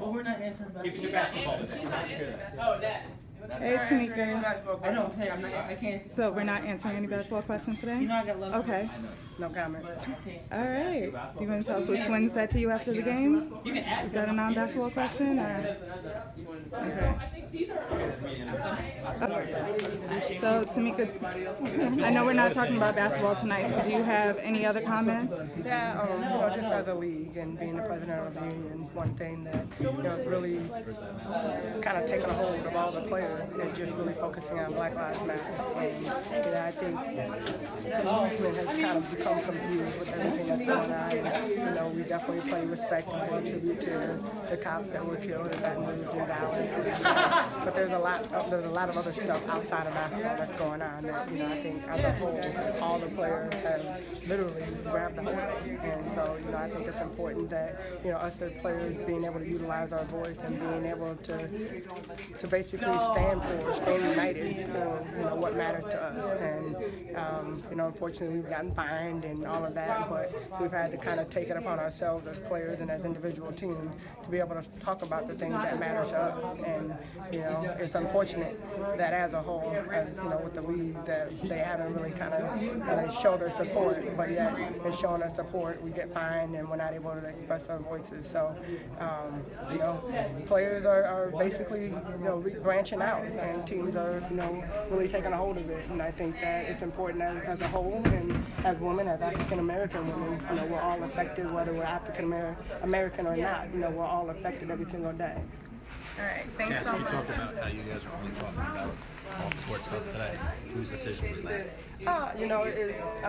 Oh, we're not answering basketball. Keep your basketball. She's not answering basketball. Oh, that. Hey, Tamika. I know, I'm saying, I can't. So we're not answering any basketball questions today? You know I got love. Okay. No comment. All right. Do you want to tell us what Swin said to you after the game? You can ask. Is that a non-basketball question? Or? Okay. So, Tamika, I know we're not talking about basketball tonight, so do you have any other comments? Yeah, just as a league and being the president of the union, one thing that, really kind of taken a hold of all the players and just really focusing on Black Lives Matter. And, I think the movement has kind of become confused with everything that's going on. And, we definitely play respect and pay tribute to the cops that were killed in Baton Rouge and Dallas. But there's a lot of other stuff outside of basketball that's going on that, I think as a whole, all the players have literally grabbed the hold of. And so, I think it's important that, us as players being able to utilize our voice and being able to basically stand united for, what matters to us. And, unfortunately we've gotten fined and all of that, but we've had to kind of take it upon ourselves as players and as individual teams to be able to talk about the things that matter to us. And, it's unfortunate that as a whole, as, with the league, that they haven't really kind of showed their support, but yet in showing us support, we get fined and we're not able to express our voices. So, players are basically, branching out, and teams are, really taking a hold of it. And I think that it's important as a whole, and as women, as African American women, we're all affected, whether we're African American or not. We're all affected every single day. All right, thanks so Can you much. talk about how you guys are only talking about off-the-court stuff today? Whose decision was that? I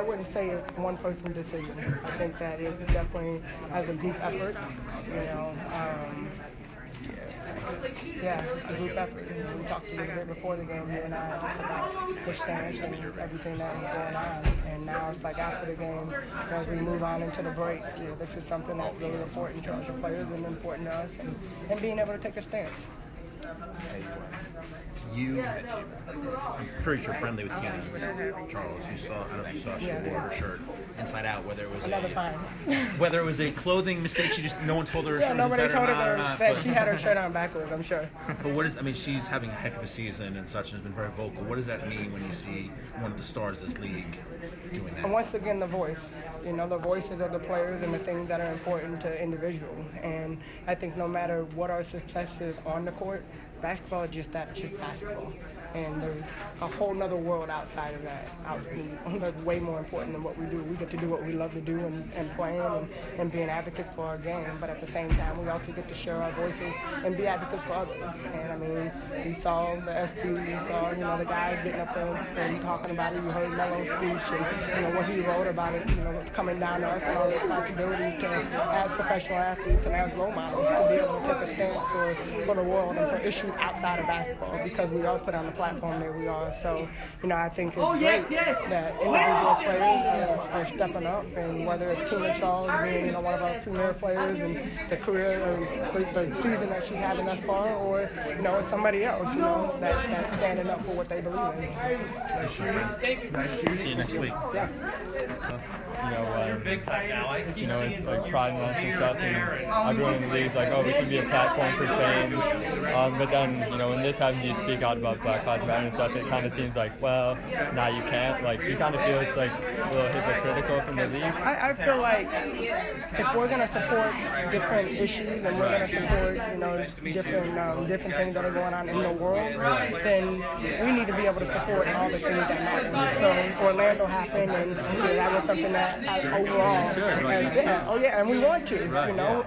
wouldn't say it's one person's decision. I think that it's definitely as a group effort. A group effort. We talked a little bit before the game, you and I, about the stance and everything that was going on. And now it's like after the game, as we move on into the break, this is something that's really important to us, the players, and important to us, and being able to take a stance. I'm pretty sure friendly with Tiana, Charles. I don't know if you saw she wore her shirt inside out. Whether it was a clothing mistake, no one told her her shirt was nobody inside told or her not. that she had her shirt on backwards, I'm sure. But she's having a heck of a season and such, and has been very vocal. What does that mean when you see one of the stars of this league doing that? And once again, the voice. The voices of the players and the things that are important to individuals. And I think no matter what our success is on the court, basketball is just basketball. And there's a whole nother world outside of that. That's way more important than what we do. We get to do what we love to do and playing and being advocates for our game. But at the same time, we also get to share our voices and be advocates for others. And we saw the SB, we saw, the guys getting up there and talking about it. You heard Melo's speech and, what he wrote about it, coming down to us and our responsibility to, as professional athletes and as role models, to be able to take a stand for the world and for issues outside of basketball, because we are put on the platform that we are. So, I think it's great that individual players are stepping up, and whether it's Tina Charles being, one of our premier players and the career or the season that she's having thus far, or, it's somebody else, that's standing up for what they believe in. See you next week. Yeah. It's like Pride Month and stuff, and everyone in the league's like, we can be a platform for change. But then, when this happens, you speak out about Black Lives Matter and stuff, it kind of seems like, well, now you can't. Like, you kind of feel it's like a little hypocritical from the league. I feel like if we're going to support different issues and we're going to support, different things that are going on in the world, then we need to be able to support all the things that matter. So Orlando happened, and that was something that overall, and we want to,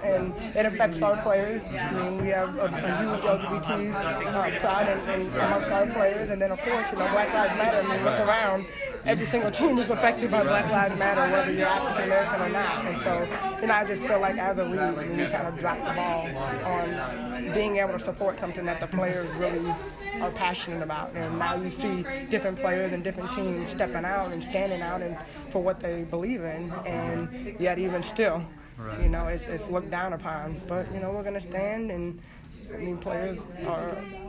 and it affects our players. We have a huge LGBT pride amongst our players, and then of course, Black Lives Matter. Look around, every single team is affected by Black Lives Matter, whether you're African American or not. And so, I just feel like as a league, we kind of dropped the ball on being able to support something that the players really are passionate about. And now you see different players and different teams stepping out and standing out and for what they believe in, and yet even still, it's looked down upon. But we're going to stand, and players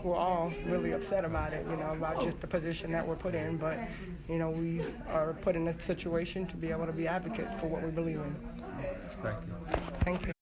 we're all really upset about it, about just the position that we're put in. But, we are put in a situation to be able to be advocates for what we believe in. Thank you. Thank you.